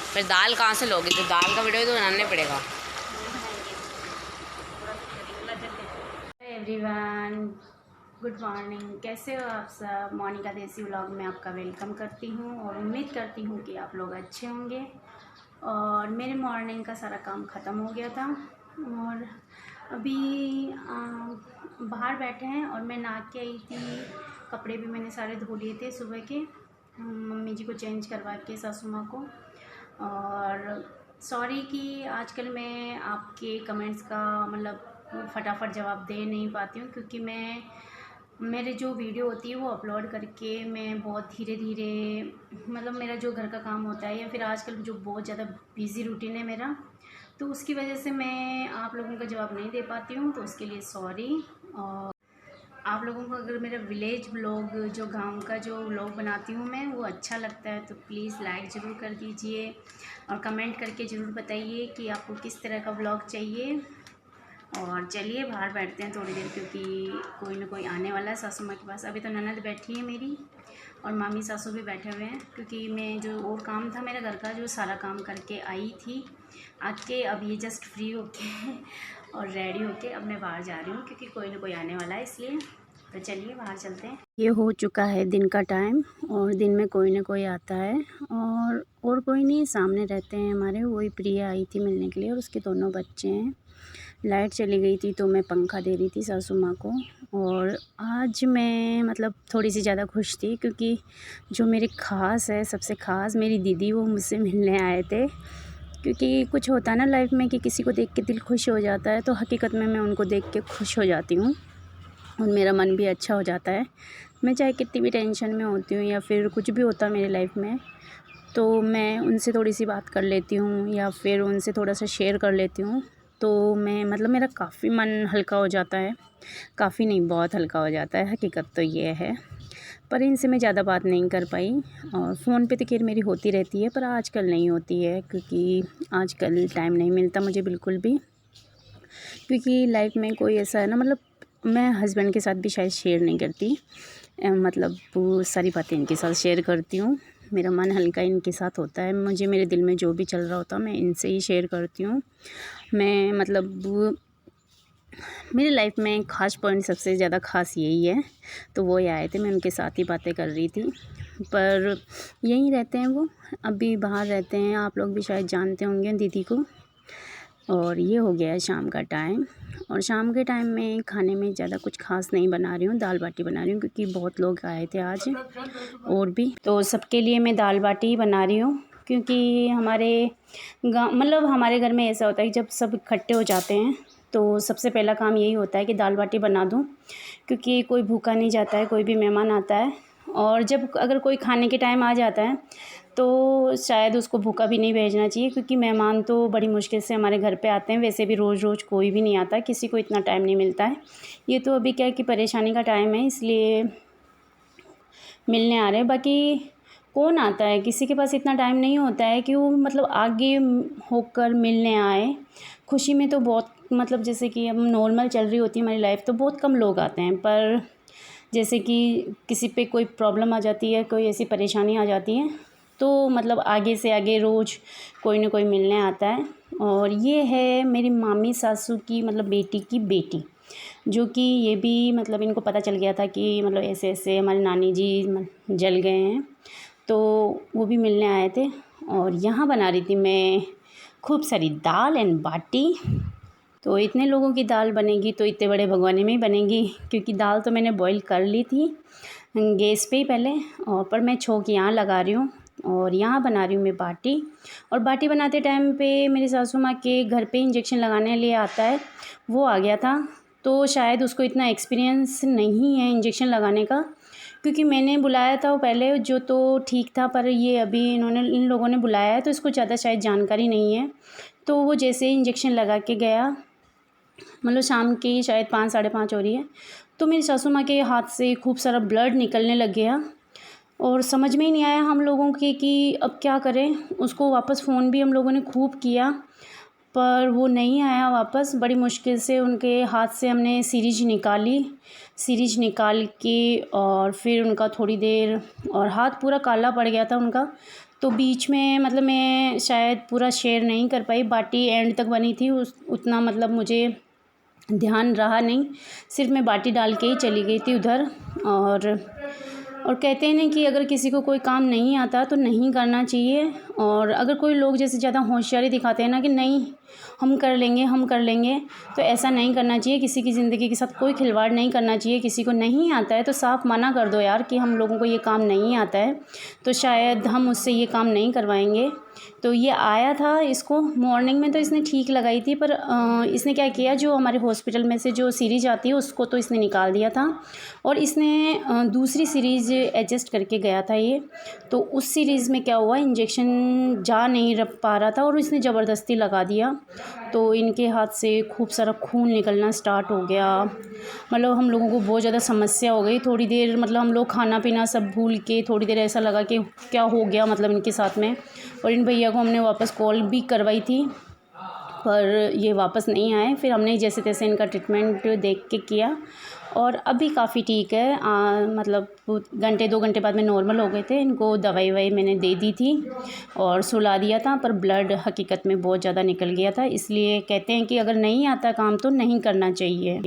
फिर दाल कहाँ से लोगे? तो दाल का वीडियो तो बनाना पड़ेगा। Everyone, good morning. कैसे हो आप सब? मोनिका देसी व्लॉग में आपका वेलकम करती हूँ और उम्मीद करती हूँ कि आप लोग अच्छे होंगे। और मेरे मॉर्निंग का सारा काम ख़त्म हो गया था और अभी बाहर बैठे हैं और मैं नहा के आई थी। कपड़े भी मैंने सारे धो लिए थे सुबह के, मम्मी जी को चेंज करवा के, सासू माँ को। और सॉरी कि आजकल मैं आपके कमेंट्स का मतलब फटाफट जवाब दे नहीं पाती हूँ, क्योंकि मेरे जो वीडियो होती है वो अपलोड करके मैं बहुत धीरे धीरे, मतलब मेरा जो घर का काम होता है या फिर आजकल जो बहुत ज़्यादा बिज़ी रूटीन है मेरा, तो उसकी वजह से मैं आप लोगों का जवाब नहीं दे पाती हूँ, तो उसके लिए सॉरी। और आप लोगों को अगर मेरा विलेज व्लॉग, जो गांव का जो व्लॉग बनाती हूँ मैं, वो अच्छा लगता है तो प्लीज़ लाइक ज़रूर कर दीजिए और कमेंट करके ज़रूर बताइए कि आपको किस तरह का व्लॉग चाहिए। और चलिए बाहर बैठते हैं थोड़ी देर, क्योंकि कोई ना कोई आने वाला है सासू माँ के पास। अभी तो ननद बैठी है मेरी और मामी सासू भी बैठे हुए हैं, क्योंकि मैं जो और काम था मेरा घर का, जो सारा काम करके आई थी आके, अब ये जस्ट फ्री होके और रेडी होके अब मैं बाहर जा रही हूँ, क्योंकि कोई ना कोई आने वाला है इसलिए। तो चलिए बाहर चलते हैं। ये हो चुका है दिन का टाइम और दिन में कोई ना कोई आता है और कोई नहीं, सामने रहते हैं हमारे, वही प्रिया आई थी मिलने के लिए और उसके दोनों बच्चे हैं। लाइट चली गई थी तो मैं पंखा दे रही थी सासू माँ को। और आज मैं मतलब थोड़ी सी ज़्यादा खुश थी, क्योंकि जो मेरे ख़ास है, सबसे ख़ास मेरी दीदी, वो मुझसे मिलने आए थे। क्योंकि कुछ होता है ना लाइफ में कि किसी को देख के दिल खुश हो जाता है, तो हकीकत में मैं उनको देख के खुश हो जाती हूँ और मेरा मन भी अच्छा हो जाता है। मैं चाहे कितनी भी टेंशन में होती हूँ या फिर कुछ भी होता है मेरी लाइफ में, तो मैं उनसे थोड़ी सी बात कर लेती हूँ या फिर उनसे थोड़ा सा शेयर कर लेती हूँ, तो मैं मतलब मेरा काफ़ी मन हल्का हो जाता है। काफ़ी नहीं, बहुत हल्का हो जाता है, हकीकत तो ये है। पर इनसे मैं ज़्यादा बात नहीं कर पाई और फ़ोन पे तो खैर मेरी होती रहती है, पर आजकल नहीं होती है, क्योंकि आजकल टाइम नहीं मिलता मुझे बिल्कुल भी। क्योंकि लाइफ में कोई ऐसा है ना, मतलब मैं हस्बैंड के साथ भी शायद शेयर नहीं करती, मतलब वो सारी बातें इनके साथ शेयर करती हूँ। मेरा मन हल्का इनके साथ होता है, मुझे मेरे दिल में जो भी चल रहा होता है मैं इनसे ही शेयर करती हूँ। मैं मतलब मेरी लाइफ में ख़ास पॉइंट, सबसे ज़्यादा ख़ास यही है, तो वो ही आए थे, मैं उनके साथ ही बातें कर रही थी। पर यहीं रहते हैं वो, अभी बाहर रहते हैं, आप लोग भी शायद जानते होंगे दीदी को। और ये हो गया है शाम का टाइम, और शाम के टाइम में खाने में ज़्यादा कुछ ख़ास नहीं बना रही हूँ, दाल बाटी बना रही हूँ, क्योंकि बहुत लोग आए थे आज और भी, तो सबके लिए मैं दाल बाटी ही बना रही हूँ। क्योंकि हमारे गाँव, मतलब हमारे घर में ऐसा होता है कि जब सब इकट्ठे हो जाते हैं तो सबसे पहला काम यही होता है कि दाल बाटी बना दूँ, क्योंकि कोई भूखा नहीं जाता है, कोई भी मेहमान आता है। और जब अगर कोई खाने के टाइम आ जाता है तो शायद उसको भूखा भी नहीं भेजना चाहिए, क्योंकि मेहमान तो बड़ी मुश्किल से हमारे घर पे आते हैं, वैसे भी रोज़ रोज़ कोई भी नहीं आता, किसी को इतना टाइम नहीं मिलता है। ये तो अभी क्या है कि परेशानी का टाइम है, इसलिए मिलने आ रहे हैं। बाकी कौन आता है, किसी के पास इतना टाइम नहीं होता है कि वो मतलब आगे होकर मिलने आए। खुशी में तो बहुत, मतलब जैसे कि अब नॉर्मल चल रही होती है हमारी लाइफ, तो बहुत कम लोग आते हैं, पर जैसे कि किसी पे कोई प्रॉब्लम आ जाती है, कोई ऐसी परेशानी आ जाती है, तो मतलब आगे से आगे रोज़ कोई ना कोई मिलने आता है। और ये है मेरी मामी सासू की मतलब बेटी की बेटी, जो कि ये भी मतलब इनको पता चल गया था कि मतलब ऐसे ऐसे हमारे नानी जी जल गए हैं, तो वो भी मिलने आए थे। और यहाँ बना रही थी मैं खूब सारी दाल एंड बाटी। तो इतने लोगों की दाल बनेगी तो इतने बड़े भगोने में ही बनेगी, क्योंकि दाल तो मैंने बॉईल कर ली थी गैस पे ही पहले, और पर मैं छोंक यहाँ लगा रही हूँ और यहाँ बना रही हूँ मैं बाटी। और बाटी बनाते टाइम पे मेरी सासू माँ के घर पे इंजेक्शन लगाने लिए आता है, वो आ गया था, तो शायद उसको इतना एक्सपीरियंस नहीं है इंजेक्शन लगाने का, क्योंकि मैंने बुलाया था वो पहले, जो तो ठीक था, पर ये अभी इन लोगों ने बुलाया है तो इसको ज़्यादा शायद जानकारी नहीं है। तो वो जैसे ही इंजेक्शन लगा के गया, मतलब शाम की शायद 5 साढ़े 5 हो रही है, तो मेरी सासू माँ के हाथ से खूब सारा ब्लड निकलने लग गया और समझ में ही नहीं आया हम लोगों के कि अब क्या करें। उसको वापस फ़ोन भी हम लोगों ने खूब किया, पर वो नहीं आया वापस। बड़ी मुश्किल से उनके हाथ से हमने सीरीज निकाली, सीरीज निकाल के और फिर उनका थोड़ी देर, और हाथ पूरा काला पड़ गया था उनका, तो बीच में मतलब मैं शायद पूरा शेयर नहीं कर पाई, बाटी एंड तक बनी थी, उतना मतलब मुझे ध्यान रहा नहीं, सिर्फ मैं बाटी डाल के ही चली गई थी उधर। और कहते हैं ना कि अगर किसी को कोई काम नहीं आता तो नहीं करना चाहिए, और अगर कोई लोग जैसे ज़्यादा होशियारी दिखाते हैं ना कि नहीं हम कर लेंगे, तो ऐसा नहीं करना चाहिए। किसी की ज़िंदगी के साथ कोई खिलवाड़ नहीं करना चाहिए। किसी को नहीं आता है तो साफ मना कर दो यार कि हम लोगों को ये काम नहीं आता है, तो शायद हम उससे ये काम नहीं करवाएंगे। तो ये आया था, इसको मॉर्निंग में तो इसने ठीक लगाई थी, पर इसने क्या किया, जो हमारे हॉस्पिटल में से जो सीरीज आती है उसको तो इसने निकाल दिया था, और इसने दूसरी सीरीज़ एडजस्ट करके गया था ये। तो उस सीरीज़ में क्या हुआ, इंजेक्शन जा नहीं रख पा रहा था और इसने ज़बरदस्ती लगा दिया, तो इनके हाथ से खूब सारा खून निकलना स्टार्ट हो गया। मतलब हम लोगों को बहुत ज़्यादा समस्या हो गई। थोड़ी देर मतलब हम लोग खाना पीना सब भूल के थोड़ी देर ऐसा लगा कि क्या हो गया मतलब इनके साथ में। और इन भैया को हमने वापस कॉल भी करवाई थी, पर ये वापस नहीं आए। फिर हमने जैसे तैसे इनका ट्रीटमेंट देख के किया, और अभी काफ़ी ठीक है। मतलब 1-2 घंटे बाद में नॉर्मल हो गए थे। इनको दवाई ववाई मैंने दे दी थी और सुला दिया था, पर ब्लड हकीकत में बहुत ज़्यादा निकल गया था। इसलिए कहते हैं कि अगर नहीं आता काम तो नहीं करना चाहिए।